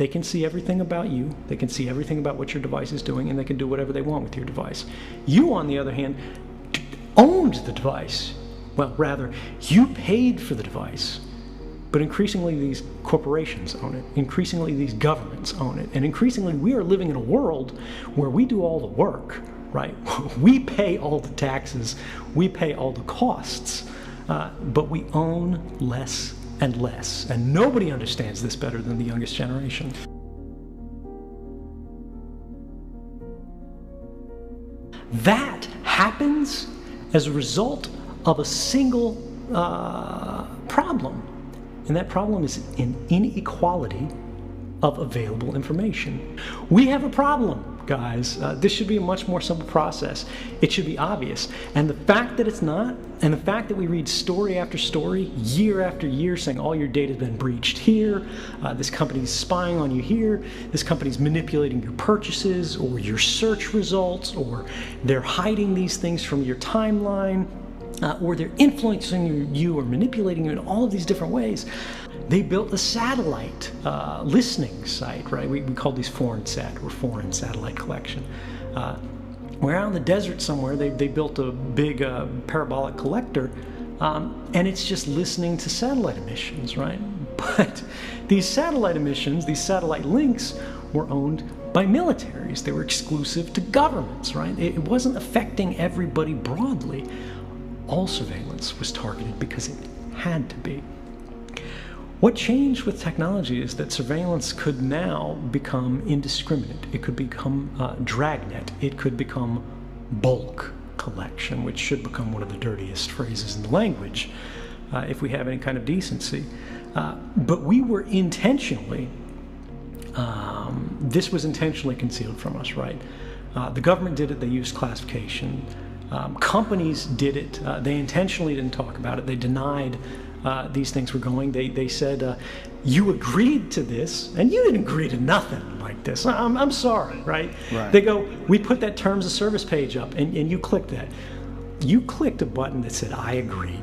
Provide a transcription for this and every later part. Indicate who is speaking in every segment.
Speaker 1: They can see everything about you, they can see everything about what your device is doing, and they can do whatever they want with your device. You, on the other hand, owned the device. Well, rather, you paid for the device. But increasingly these corporations own it, increasingly these governments own it, and increasingly we are living in a world where we do all the work, right? We pay all the taxes, we pay all the costs, but we own less and less. And nobody understands this better than the youngest generation. That happens as a result of a single problem. And that problem is an inequality of available information. We have a problem, guys. This should be a much more simple process. It should be obvious. And the fact that it's not, and the fact that we read story after story, year after year, saying all your data has been breached here, this company's spying on you here, this company's manipulating your purchases or your search results, or they're hiding these things from your timeline, or they're influencing you or manipulating you in all of these different ways. They built a satellite listening site, right? We call these foreign satellite collection. We're out in the desert somewhere. They built a big parabolic collector, and it's just listening to satellite emissions, right? But these satellite emissions, these satellite links, were owned by militaries. They were exclusive to governments, right? It wasn't affecting everybody broadly. All surveillance was targeted because it had to be. What changed with technology is that surveillance could now become indiscriminate. It could become dragnet. It could become bulk collection, which should become one of the dirtiest phrases in the language if we have any kind of decency. But we were intentionally, this was intentionally concealed from us, right? The government did it. They used classification. Companies did it. They intentionally didn't talk about it. They denied these things were going. They said, you agreed to this, and you didn't agree to nothing like this. I'm sorry, right? They go, we put that terms of service page up, and you clicked that. You clicked a button that said, I agree,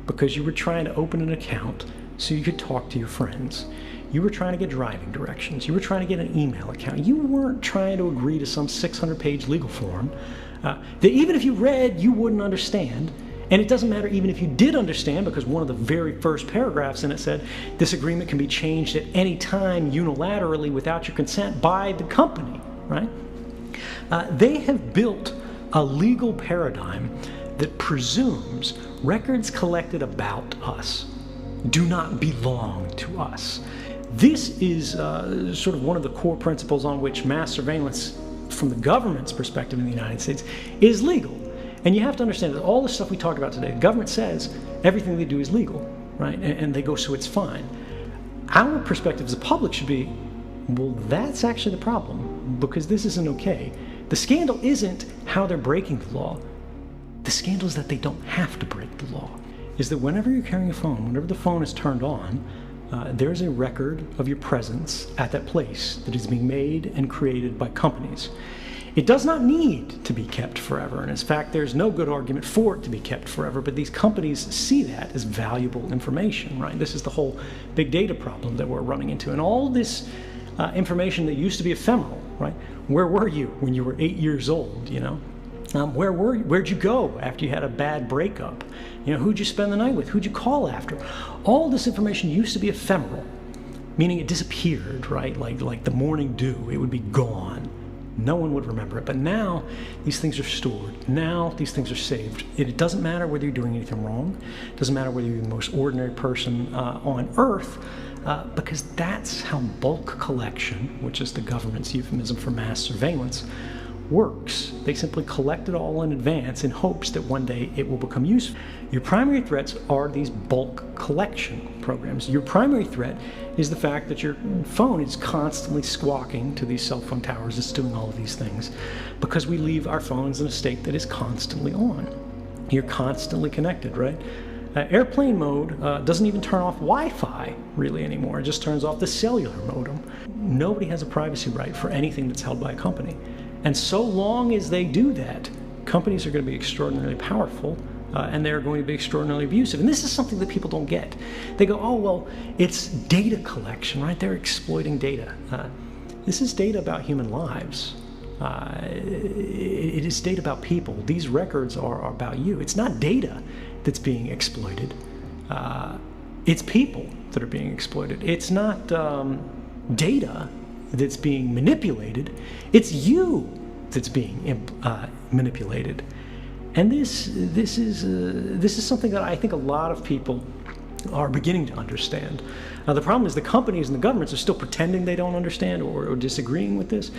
Speaker 1: because you were trying to open an account so you could talk to your friends. You were trying to get driving directions. You were trying to get an email account. You weren't trying to agree to some 600-page legal form that even if you read, you wouldn't understand. And it doesn't matter even if you did understand, because one of the very first paragraphs in it said, this agreement can be changed at any time unilaterally without your consent by the company, right? They have built a legal paradigm that presumes records collected about us do not belong to us. This is sort of one of the core principles on which mass surveillance from the government's perspective in the United States is legal. And you have to understand that all the stuff we talked about today, the government says everything they do is legal, right? And they go, so it's fine. Our perspective as a public should be, well, that's actually the problem, because this isn't okay. The scandal isn't how they're breaking the law. The scandal is that they don't have to break the law. Is that whenever you're carrying a phone, whenever the phone is turned on, there's a record of your presence at that place that is being made and created by companies. It does not need to be kept forever, and in fact, there's no good argument for it to be kept forever, but these companies see that as valuable information, right? This is the whole big data problem that we're running into, and all this information that used to be ephemeral, right? Where were you when you were 8 years old, you know? Where'd you go after you had a bad breakup? You know, who'd you spend the night with? Who'd you call after? All this information used to be ephemeral, meaning it disappeared, right? Like the morning dew, it would be gone. No one would remember it. But now these things are stored. Now these things are saved. It doesn't matter whether you're doing anything wrong. It doesn't matter whether you're the most ordinary person on earth, because that's how bulk collection, which is the government's euphemism for mass surveillance, works. They simply collect it all in advance in hopes that one day it will become useful. Your primary threats are these bulk collection programs. Your primary threat is the fact that your phone is constantly squawking to these cell phone towers. It's doing all of these things because we leave our phones in a state that is constantly on. You're constantly connected, right? Airplane mode doesn't even turn off Wi-Fi really anymore. It just turns off the cellular modem. Nobody has a privacy right for anything that's held by a company. And so long as they do that, companies are going to be extraordinarily powerful and they're going to be extraordinarily abusive. And this is something that people don't get. They go, oh, well, it's data collection, right? They're exploiting data. This is data about human lives. It is data about people. These records are about you. It's not data that's being exploited. It's people that are being exploited. It's not data that's being manipulated. It's you that's being manipulated. And this is something that I think a lot of people are beginning to understand. Now, the problem is the companies and the governments are still pretending they don't understand or disagreeing with this.